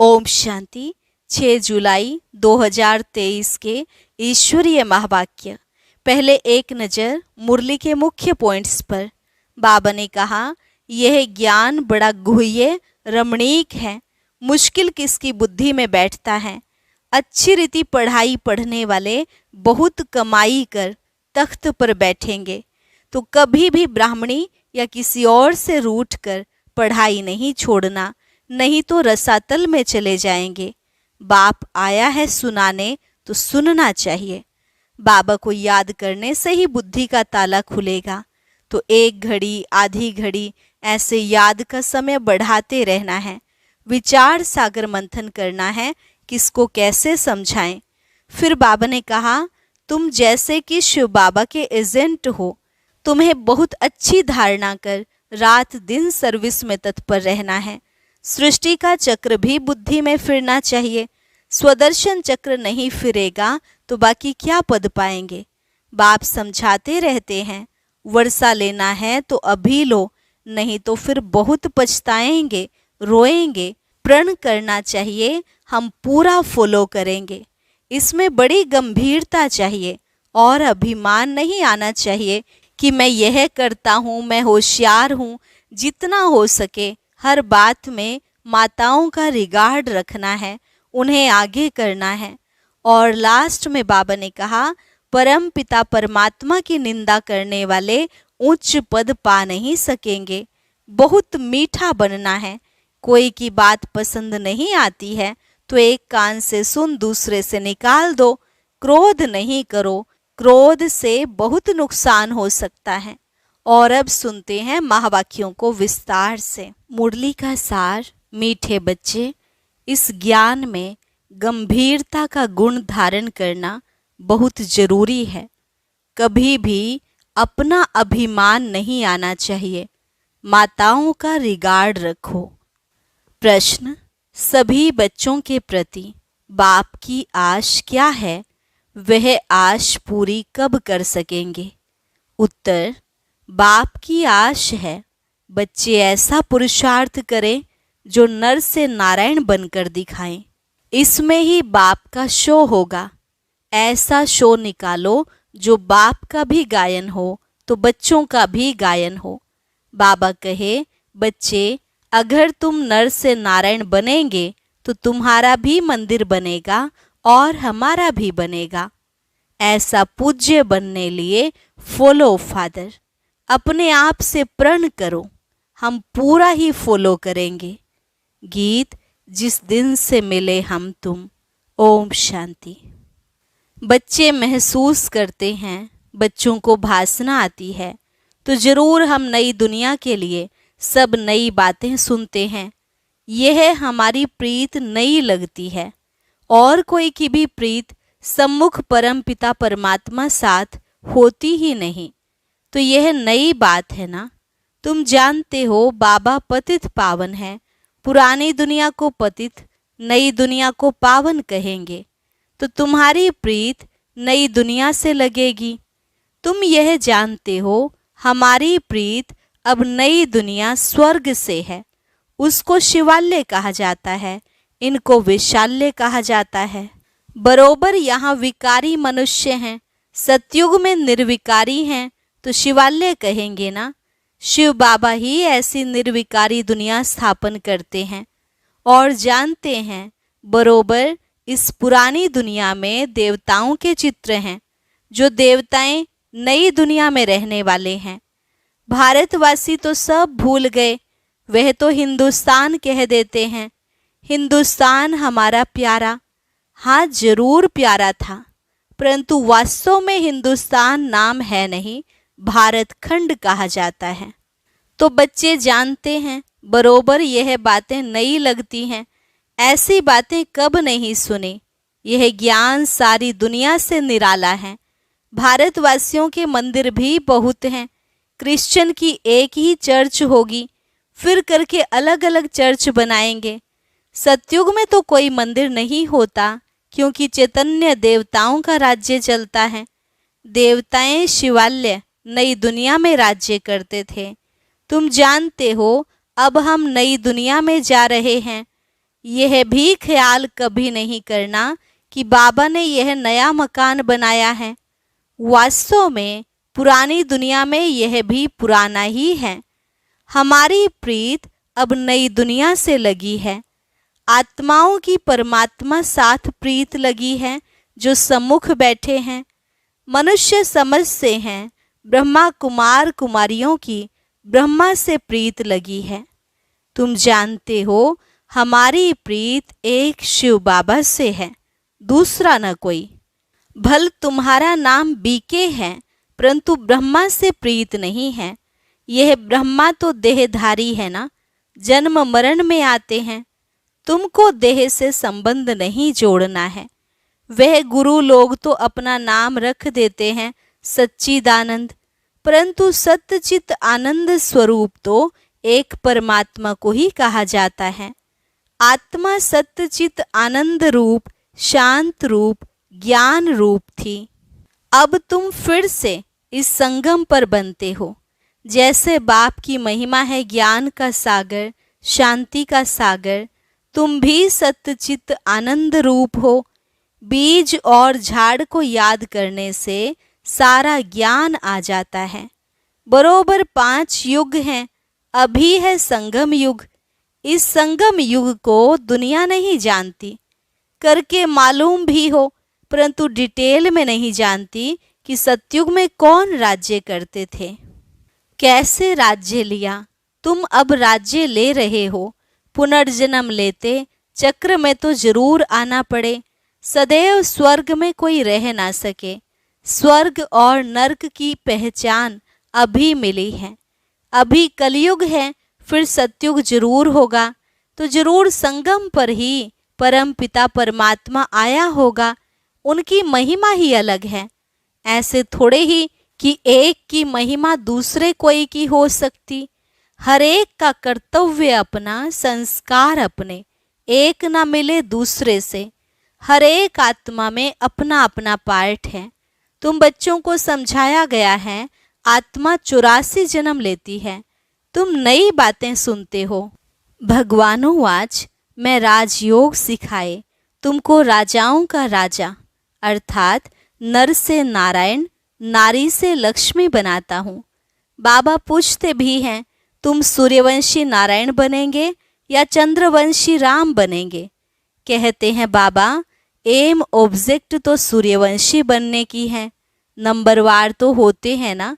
ओम शांति। 6 जुलाई 2023 के ईश्वरीय महावाक्य। पहले एक नज़र मुरली के मुख्य पॉइंट्स पर। बाबा ने कहा, यह ज्ञान बड़ा गुह्य रमणीक है, मुश्किल किसकी बुद्धि में बैठता है। अच्छी रीति पढ़ाई पढ़ने वाले बहुत कमाई कर तख्त पर बैठेंगे, तो कभी भी ब्राह्मणी या किसी और से रूठ कर पढ़ाई नहीं छोड़ना, नहीं तो रसातल में चले जाएंगे। बाप आया है सुनाने, तो सुनना चाहिए। बाबा को याद करने से ही बुद्धि का ताला खुलेगा। तो एक घड़ी आधी घड़ी ऐसे याद का समय बढ़ाते रहना है। विचार सागर मंथन करना है, किसको कैसे समझाएं। फिर बाबा ने कहा, तुम जैसे कि शिव बाबा के एजेंट हो, तुम्हें बहुत अच्छी धारणा कर रात दिन सर्विस में तत्पर रहना है। सृष्टि का चक्र भी बुद्धि में फिरना चाहिए। स्वदर्शन चक्र नहीं फिरेगा तो बाकी क्या पद पाएंगे। बाप समझाते रहते हैं, वर्षा लेना है तो अभी लो, नहीं तो फिर बहुत पछताएंगे, रोएंगे। प्रण करना चाहिए, हम पूरा फॉलो करेंगे। इसमें बड़ी गंभीरता चाहिए और अभिमान नहीं आना चाहिए कि मैं यह करता हूँ, मैं होशियार हूँ। जितना हो सके हर बात में माताओं का रिगार्ड रखना है, उन्हें आगे करना है। और लास्ट में बाबा ने कहा, परम पिता परमात्मा की निंदा करने वाले उच्च पद पा नहीं सकेंगे। बहुत मीठा बनना है। कोई की बात पसंद नहीं आती है तो एक कान से सुन दूसरे से निकाल दो। क्रोध नहीं करो, क्रोध से बहुत नुकसान हो सकता है। और अब सुनते हैं महावाक्यों को विस्तार से। मुरली का सार। मीठे बच्चे, इस ज्ञान में गंभीरता का गुण धारण करना बहुत जरूरी है। कभी भी अपना अभिमान नहीं आना चाहिए। माताओं का रिगार्ड रखो। प्रश्न, सभी बच्चों के प्रति बाप की आश क्या है, वह आश पूरी कब कर सकेंगे। उत्तर, बाप की आश है बच्चे ऐसा पुरुषार्थ करें जो नर से नारायण बनकर दिखाएं। इसमें ही बाप का शो होगा। ऐसा शो निकालो जो बाप का भी गायन हो तो बच्चों का भी गायन हो। बाबा कहे, बच्चे अगर तुम नर से नारायण बनेंगे तो तुम्हारा भी मंदिर बनेगा और हमारा भी बनेगा। ऐसा पूज्य बनने लिए फॉलो फादर। अपने आप से प्रण करो, हम पूरा ही फॉलो करेंगे। गीत, जिस दिन से मिले हम तुम। ओम शांति। बच्चे महसूस करते हैं, बच्चों को भाषना आती है तो जरूर हम नई दुनिया के लिए सब नई बातें सुनते हैं। यह हमारी प्रीत नई लगती है और कोई की भी प्रीत सम्मुख परम पिता परमात्मा साथ होती ही नहीं। तो यह नई बात है ना। तुम जानते हो बाबा पतित पावन है। पुरानी दुनिया को पतित, नई दुनिया को पावन कहेंगे। तो तुम्हारी प्रीत नई दुनिया से लगेगी। तुम यह जानते हो हमारी प्रीत अब नई दुनिया स्वर्ग से है। उसको शिवालय कहा जाता है, इनको विशाल्य कहा जाता है। बरोबर यहाँ विकारी मनुष्य हैं, सतयुग में निर्विकारी हैं, तो शिवालय कहेंगे ना। शिव बाबा ही ऐसी निर्विकारी दुनिया स्थापन करते हैं। और जानते हैं बरोबर इस पुरानी दुनिया में देवताओं के चित्र हैं, जो देवताएं नई दुनिया में रहने वाले हैं। भारतवासी तो सब भूल गए, वह तो हिंदुस्तान कह देते हैं। हिंदुस्तान हमारा प्यारा, हाँ जरूर प्यारा था, परंतु वास्तव में हिंदुस्तान नाम है नहीं, भारत खंड कहा जाता है। तो बच्चे जानते हैं बरोबर यह बातें नई लगती हैं। ऐसी बातें कब नहीं सुनी। यह ज्ञान सारी दुनिया से निराला है। भारतवासियों के मंदिर भी बहुत हैं। क्रिश्चियन की एक ही चर्च होगी, फिर करके अलग अलग चर्च बनाएंगे। सतयुग में तो कोई मंदिर नहीं होता, क्योंकि चैतन्य देवताओं का राज्य चलता है। देवताएं शिवालय नई दुनिया में राज्य करते थे। तुम जानते हो अब हम नई दुनिया में जा रहे हैं। यह भी ख्याल कभी नहीं करना कि बाबा ने यह नया मकान बनाया है। वास्तव में पुरानी दुनिया में यह भी पुराना ही है। हमारी प्रीत अब नई दुनिया से लगी है। आत्माओं की परमात्मा साथ प्रीत लगी है जो सम्मुख बैठे हैं। मनुष्य समझते हैं ब्रह्मा कुमार कुमारियों की ब्रह्मा से प्रीत लगी है। तुम जानते हो हमारी प्रीत एक शिव बाबा से है, दूसरा न कोई। भल तुम्हारा नाम बीके है, परंतु ब्रह्मा से प्रीत नहीं है। यह ब्रह्मा तो देहधारी है ना, जन्म मरण में आते हैं। तुमको देह से संबंध नहीं जोड़ना है। वह गुरु लोग तो अपना नाम रख देते हैं सच्चिदानंद, परंतु सत्यचित आनंद स्वरूप तो एक परमात्मा को ही कहा जाता है। आत्मा सत्यचित आनंद रूप, शांत रूप, ज्ञान रूप थी। अब तुम फिर से इस संगम पर बनते हो। जैसे बाप की महिमा है ज्ञान का सागर, शांति का सागर, तुम भी सत्यचित आनंद रूप हो। बीज और झाड़ को याद करने से सारा ज्ञान आ जाता है। बरोबर 5 युग हैं। अभी है संगम युग। इस संगम युग को दुनिया नहीं जानती। करके मालूम भी हो, परंतु डिटेल में नहीं जानती कि सतयुग में कौन राज्य करते थे, कैसे राज्य लिया। तुम अब राज्य ले रहे हो। पुनर्जन्म लेते चक्र में तो जरूर आना पड़े। सदैव स्वर्ग में कोई रह ना सके। स्वर्ग और नरक की पहचान अभी मिली है। अभी कलयुग है, फिर सतयुग जरूर होगा। तो जरूर संगम पर ही परम पिता परमात्मा आया होगा। उनकी महिमा ही अलग है। ऐसे थोड़े ही कि एक की महिमा दूसरे कोई की हो सकती। हर एक का कर्तव्य अपना, संस्कार अपने, एक ना मिले दूसरे से। हर एक आत्मा में अपना अपना पार्ट है। तुम बच्चों को समझाया गया है आत्मा 84 जन्म लेती है। तुम नई बातें सुनते हो। भगवानुवाच मैं राजयोग सिखाए तुमको राजाओं का राजा, अर्थात नर से नारायण, नारी से लक्ष्मी बनाता हूँ। बाबा पूछते भी हैं तुम सूर्यवंशी नारायण बनेंगे या चंद्रवंशी राम बनेंगे। कहते हैं बाबा एम ऑब्जेक्ट तो सूर्यवंशी बनने की है। नंबरवार तो होते हैं ना।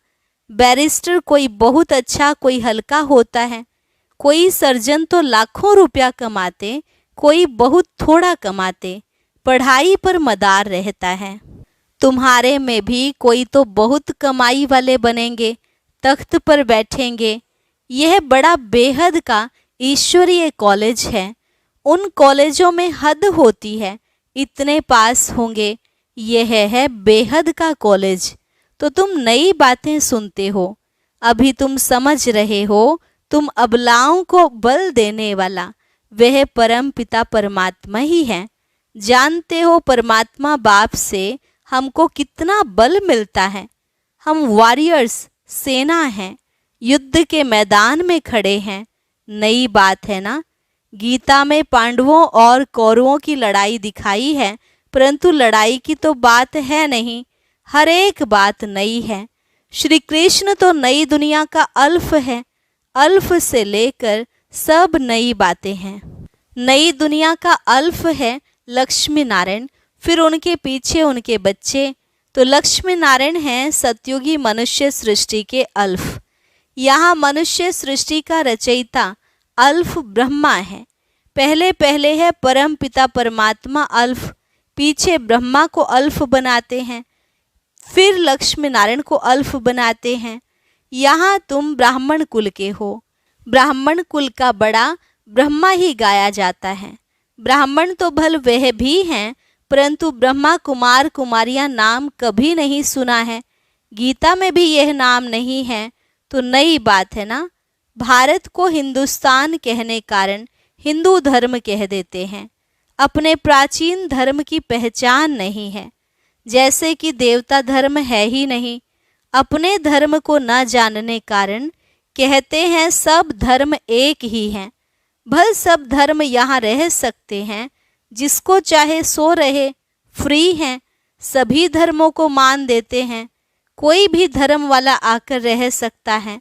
बैरिस्टर कोई बहुत अच्छा, कोई हल्का होता है। कोई सर्जन तो लाखों रुपया कमाते, कोई बहुत थोड़ा कमाते। पढ़ाई पर मदार रहता है। तुम्हारे में भी कोई तो बहुत कमाई वाले बनेंगे, तख्त पर बैठेंगे। यह बड़ा बेहद का ईश्वरीय कॉलेज है। उन कॉलेजों में हद होती है, इतने पास होंगे। यह है बेहद का कॉलेज। तो तुम नई बातें सुनते हो। अभी तुम समझ रहे हो तुम अबलाओं को बल देने वाला वह परम पिता परमात्मा ही है। जानते हो परमात्मा बाप से हमको कितना बल मिलता है। हम वॉरियर्स, सेना हैं, युद्ध के मैदान में खड़े हैं। नई बात है ना। गीता में पांडवों और कौरवों की लड़ाई दिखाई है, परंतु लड़ाई की तो बात है नहीं। हर एक बात नई है। श्री कृष्ण तो नई दुनिया का अल्फ है। अल्फ से लेकर सब नई बातें हैं। नई दुनिया का अल्फ है लक्ष्मी नारायण, फिर उनके पीछे उनके बच्चे। तो लक्ष्मी नारायण हैं सतयुगी मनुष्य सृष्टि के अल्फ। यहाँ मनुष्य सृष्टि का रचयिता अल्फ ब्रह्मा है। पहले पहले है परम पिता परमात्मा अल्फ, पीछे ब्रह्मा को अल्फ बनाते हैं, फिर लक्ष्मी नारायण को अल्फ बनाते हैं। यहाँ तुम ब्राह्मण कुल के हो। ब्राह्मण कुल का बड़ा ब्रह्मा ही गाया जाता है। ब्राह्मण तो भल वह भी हैं, परंतु ब्रह्मा कुमार कुमारियां नाम कभी नहीं सुना है। गीता में भी यह नाम नहीं है। तो नई बात है ना। भारत को हिंदुस्तान कहने कारण हिंदू धर्म कह देते हैं। अपने प्राचीन धर्म की पहचान नहीं है। जैसे कि देवता धर्म है ही नहीं। अपने धर्म को न जानने कारण कहते हैं सब धर्म एक ही हैं। भल सब धर्म यहाँ रह सकते हैं, जिसको चाहे सो रहे, फ्री हैं, सभी धर्मों को मान देते हैं, कोई भी धर्म वाला आकर रह सकता है।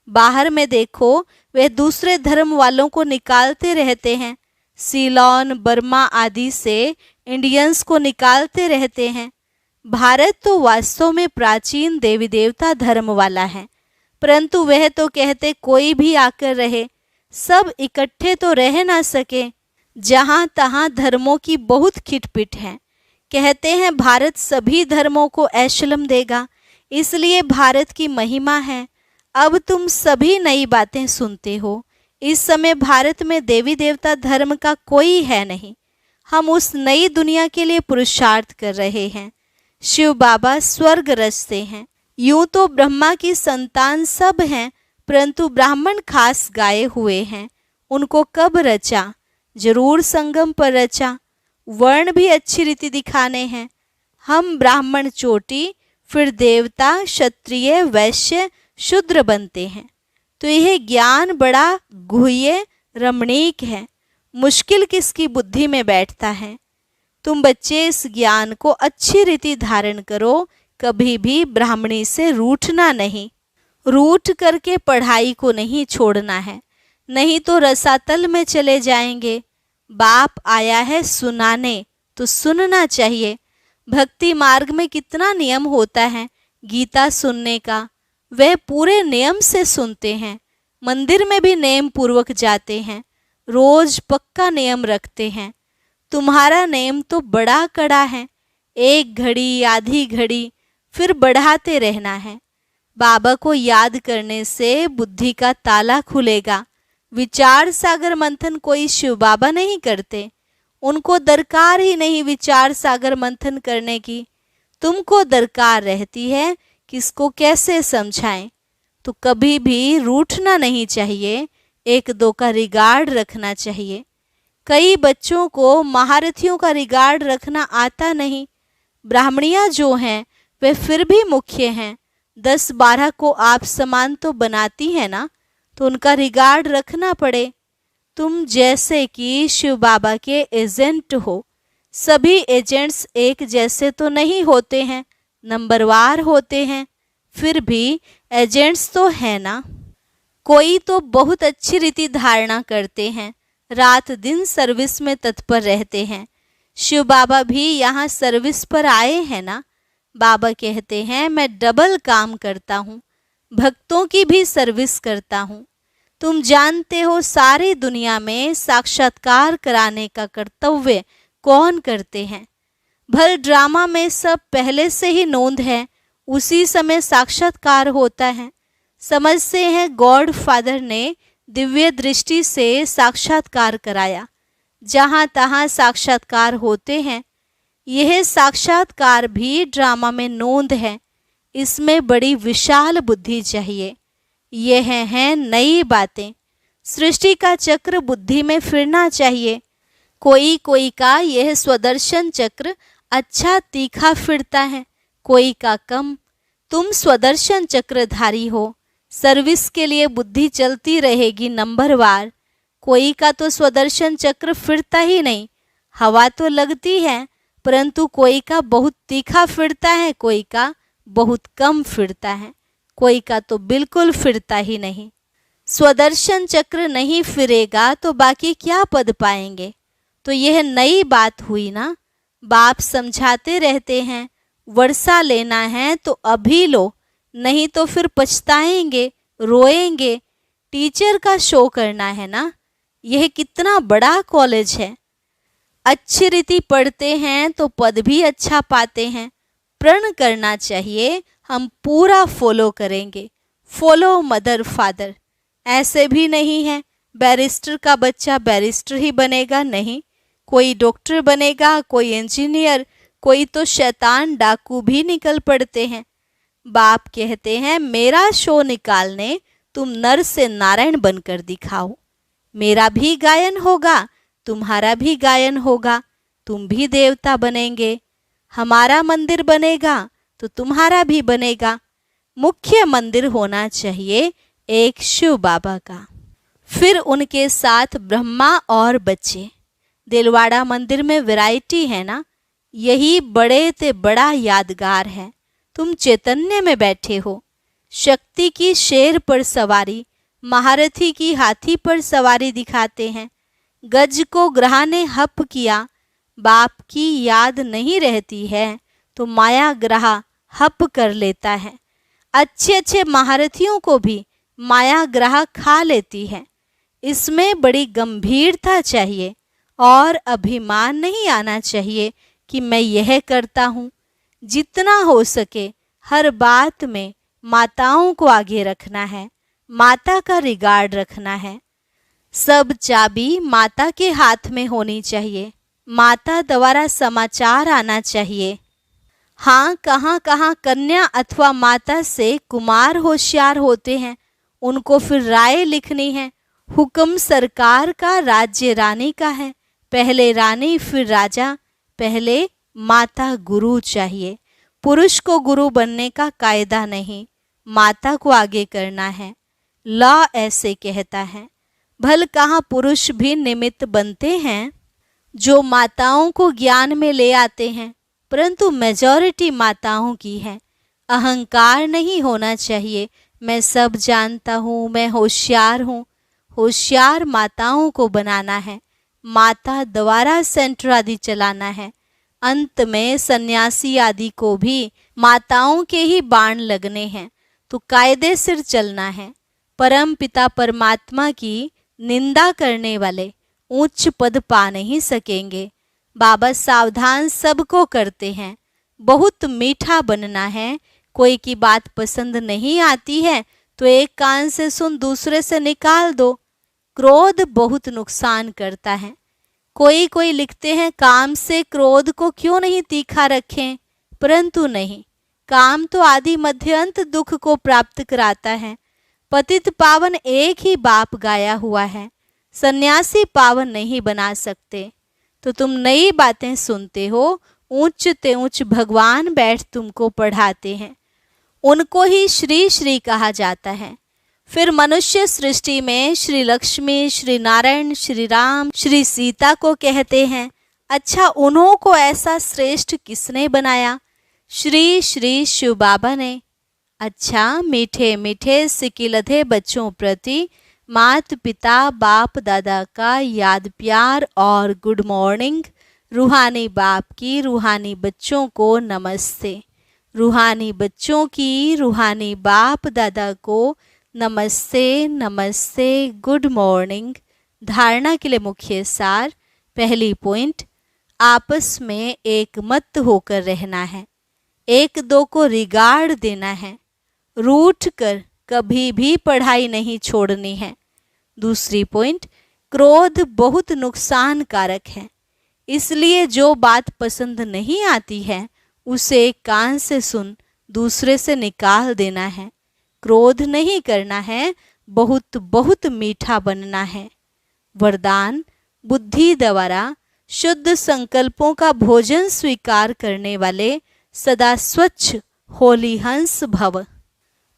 बाहर में देखो, वे दूसरे धर्म वालों को निकालते रहते हैं, सीलोन, बर्मा आदि से इंडियंस को निकालते रहते हैं। भारत तो वास्तव में प्राचीन देवी देवता धर्म वाला है, परंतु वह तो कहते कोई भी आकर रहे, सब इकट्ठे तो रह ना सके। जहाँ तहाँ धर्मों की बहुत खिटपिट है। कहते हैं भारत सभी धर्मों को एशलम देगा, इसलिए भारत की महिमा है। अब तुम सभी नई बातें सुनते हो। इस समय भारत में देवी देवता धर्म का कोई है नहीं। हम उस नई दुनिया के लिए पुरुषार्थ कर रहे हैं। शिव बाबा स्वर्ग रचते हैं। यूं तो ब्रह्मा की संतान सब हैं, परंतु ब्राह्मण खास गाए हुए हैं। उनको कब रचा? जरूर संगम पर रचा। वर्ण भी अच्छी रीति दिखाने हैं। हम ब्राह्मण चोटी, फिर देवता, क्षत्रिय, वैश्य, शूद्र बनते हैं। तो यह ज्ञान बड़ा गुह्य रमणीक है। मुश्किल किसकी बुद्धि में बैठता है। तुम बच्चे इस ज्ञान को अच्छी रीति धारण करो, कभी भी ब्राह्मणी से रूठना नहीं। रूठ करके पढ़ाई को नहीं छोड़ना है, नहीं तो रसातल में चले जाएंगे। बाप आया है सुनाने, तो सुनना चाहिए। भक्ति मार्ग में कितना नियम होता है गीता सुनने का, वह पूरे नियम से सुनते हैं। मंदिर में भी नियम पूर्वक जाते हैं, रोज पक्का नियम रखते हैं। तुम्हारा नियम तो बड़ा कड़ा है, 1 घड़ी, आधी घड़ी, फिर बढ़ाते रहना है। बाबा को याद करने से बुद्धि का ताला खुलेगा। विचार सागर मंथन कोई शिव बाबा नहीं करते, उनको दरकार ही नहीं विचार सागर मंथन करने की। तुमको दरकार रहती है, किसको कैसे समझाएं। तो कभी भी रूठना नहीं चाहिए, 1-2 का रिगार्ड रखना चाहिए। कई बच्चों को महारथियों का रिगार्ड रखना आता नहीं। ब्राह्मणियां जो हैं वे फिर भी मुख्य हैं, 10-12 को आप समान तो बनाती है ना, तो उनका रिगार्ड रखना पड़े। तुम जैसे कि शिव बाबा के एजेंट हो। सभी एजेंट्स एक जैसे तो नहीं होते हैं, नंबरवार होते हैं, फिर भी एजेंट्स तो है ना। कोई तो बहुत अच्छी रीति धारणा करते हैं, रात दिन सर्विस में तत्पर रहते हैं। शिव बाबा भी यहाँ सर्विस पर आए हैं ना। बाबा कहते हैं मैं डबल काम करता हूँ, भक्तों की भी सर्विस करता हूँ। तुम जानते हो सारी दुनिया में साक्षात्कार कराने का कर्तव्य कौन करते हैं। भल ड्रामा में सब पहले से ही नोंद है, उसी समय साक्षात्कार होता है। समझते हैं गॉड फादर ने दिव्य दृष्टि से साक्षात्कार कराया। जहाँ तहाँ साक्षात्कार होते हैं। यह साक्षात्कार भी ड्रामा में नोंद है। इसमें बड़ी विशाल बुद्धि चाहिए। यह हैं नई बातें। सृष्टि का चक्र बुद्धि में फिरना चाहिए। कोई कोई का यह स्वदर्शन चक्र अच्छा तीखा फिरता है, कोई का कम। तुम स्वदर्शन चक्रधारी हो, सर्विस के लिए बुद्धि चलती रहेगी नंबरवार। कोई का तो स्वदर्शन चक्र फिरता ही नहीं, हवा तो लगती है, परंतु कोई का बहुत तीखा फिरता है, कोई का बहुत कम फिरता है, कोई का तो बिल्कुल फिरता ही नहीं। स्वदर्शन चक्र नहीं फिरेगा तो बाकी क्या पद पाएंगे। तो यह नई बात हुई ना। बाप समझाते रहते हैं, वर्षा लेना है तो अभी लो, नहीं तो फिर पछताएंगे, रोएंगे। टीचर का शो करना है ना। यह कितना बड़ा कॉलेज है। अच्छी रीति पढ़ते हैं तो पद भी अच्छा पाते हैं। प्रण करना चाहिए, हम पूरा फॉलो करेंगे। Follow mother father. ऐसे भी नहीं है बैरिस्टर का बच्चा बैरिस्टर ही बनेगा, नहीं। कोई डॉक्टर बनेगा, कोई इंजीनियर, कोई तो शैतान डाकू भी निकल पड़ते हैं। बाप कहते हैं मेरा शो निकालने तुम नर से नारायण बनकर दिखाओ। मेरा भी गायन होगा, तुम्हारा भी गायन होगा, तुम भी देवता बनेंगे। हमारा मंदिर बनेगा तो तुम्हारा भी बनेगा। मुख्य मंदिर होना चाहिए एक शिव बाबा का। फिर उनके साथ ब्रह्मा और बच्चे। दिलवाड़ा मंदिर में वैरायटी है ना, यही बड़े ते बड़ा यादगार है। तुम चैतन्य में बैठे हो, शक्ति की शेर पर सवारी, महारथी की हाथी पर सवारी दिखाते हैं। गज को ग्रह ने हप किया, बाप की याद नहीं रहती है तो माया ग्रह हप कर लेता है। अच्छे अच्छे महारथियों को भी माया ग्रह खा लेती है। इसमें बड़ी गंभीरता चाहिए और अभिमान नहीं आना चाहिए कि मैं यह करता हूँ। जितना हो सके हर बात में माताओं को आगे रखना है, माता का रिगार्ड रखना है। सब चाबी माता के हाथ में होनी चाहिए, माता द्वारा समाचार आना चाहिए। हाँ, कहाँ कहाँ कन्या अथवा माता से कुमार होशियार होते हैं, उनको फिर राय लिखनी है। हुक्म सरकार का, राज्य रानी का है। पहले रानी फिर राजा, पहले माता गुरु चाहिए। पुरुष को गुरु बनने का कायदा नहीं, माता को आगे करना है। लॉ ऐसे कहता है। भल कहाँ पुरुष भी निमित्त बनते हैं जो माताओं को ज्ञान में ले आते हैं, परंतु मेजॉरिटी माताओं की है। अहंकार नहीं होना चाहिए, मैं सब जानता हूँ, मैं होशियार हूँ। होशियार माताओं को बनाना है, माता द्वारा सेंटर आदि चलाना है। अंत में सन्यासी आदि को भी माताओं के ही बाण लगने हैं, तो कायदे सिर चलना है। परम पिता परमात्मा की निंदा करने वाले उच्च पद पा नहीं सकेंगे। बाबा सावधान सबको करते हैं, बहुत मीठा बनना है। कोई की बात पसंद नहीं आती है तो एक कान से सुन दूसरे से निकाल दो। क्रोध बहुत नुकसान करता है। कोई लिखते हैं काम से क्रोध को क्यों नहीं तीखा रखें, परंतु नहीं, काम तो आदि मध्य अंत दुख को प्राप्त कराता है। पतित पावन एक ही बाप गाया हुआ है, सन्यासी पावन नहीं बना सकते। तो तुम नई बातें सुनते हो, ऊंच ते ऊंच भगवान बैठ तुमको पढ़ाते हैं, उनको ही श्री श्री कहा जाता है। फिर मनुष्य सृष्टि में श्री लक्ष्मी, श्री नारायण, श्री राम, श्री सीता को कहते हैं। अच्छा, उन्हों को ऐसा श्रेष्ठ किसने बनाया? श्री श्री शिव बाबा ने। अच्छा, मीठे मीठे सिकिलधे बच्चों प्रति मात पिता बाप दादा का याद प्यार और गुड मॉर्निंग। रूहानी बाप की रूहानी बच्चों को नमस्ते, रूहानी बच्चों की रूहानी बाप दादा को नमस्ते नमस्ते, गुड मॉर्निंग। धारणा के लिए मुख्य सार। पहली पॉइंट, आपस में एक मत होकर रहना है, एक दो को रिगार्ड देना है, रूठ कर कभी भी पढ़ाई नहीं छोड़नी है। दूसरी पॉइंट, क्रोध बहुत नुकसान कारक है, इसलिए जो बात पसंद नहीं आती है उसे एक कान से सुन दूसरे से निकाल देना है। क्रोध नहीं करना है, बहुत बहुत मीठा बनना है। वरदान, बुद्धि द्वारा शुद्ध संकल्पों का भोजन स्वीकार करने वाले सदा स्वच्छ होली हंस भव।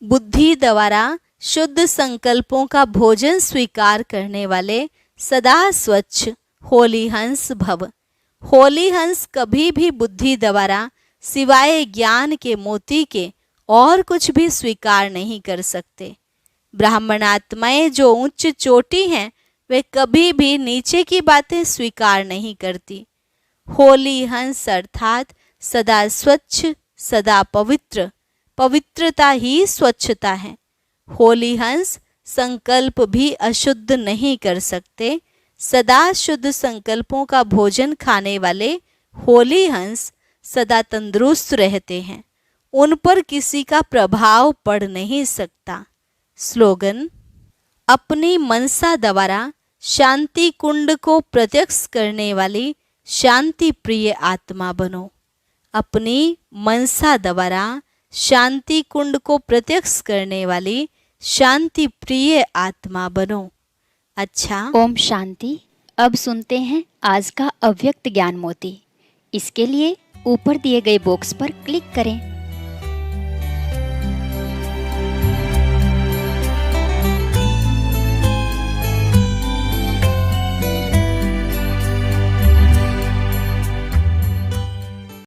बुद्धि द्वारा शुद्ध संकल्पों का भोजन स्वीकार करने वाले सदा स्वच्छ होली हंस भव। होली हंस कभी भी बुद्धि द्वारा सिवाय ज्ञान के मोती के और कुछ भी स्वीकार नहीं कर सकते। ब्राह्मण आत्माएं जो उच्च चोटी हैं, वे कभी भी नीचे की बातें स्वीकार नहीं करती। होली हंस अर्थात सदा स्वच्छ, सदा पवित्र, पवित्रता ही स्वच्छता है। होली हंस संकल्प भी अशुद्ध नहीं कर सकते। सदा शुद्ध संकल्पों का भोजन खाने वाले होली हंस सदा तंदुरुस्त रहते हैं, उन पर किसी का प्रभाव पड़ नहीं सकता। स्लोगन, अपनी मनसा द्वारा शांति कुंड को प्रत्यक्ष करने वाली शांति प्रिय आत्मा बनो। अपनी मनसा द्वारा शांति कुंड को प्रत्यक्ष करने वाली शांति प्रिय आत्मा बनो। अच्छा, ओम शांति। अब सुनते हैं आज का अव्यक्त ज्ञान मोती। इसके लिए ऊपर दिए गए बॉक्स पर क्लिक करें।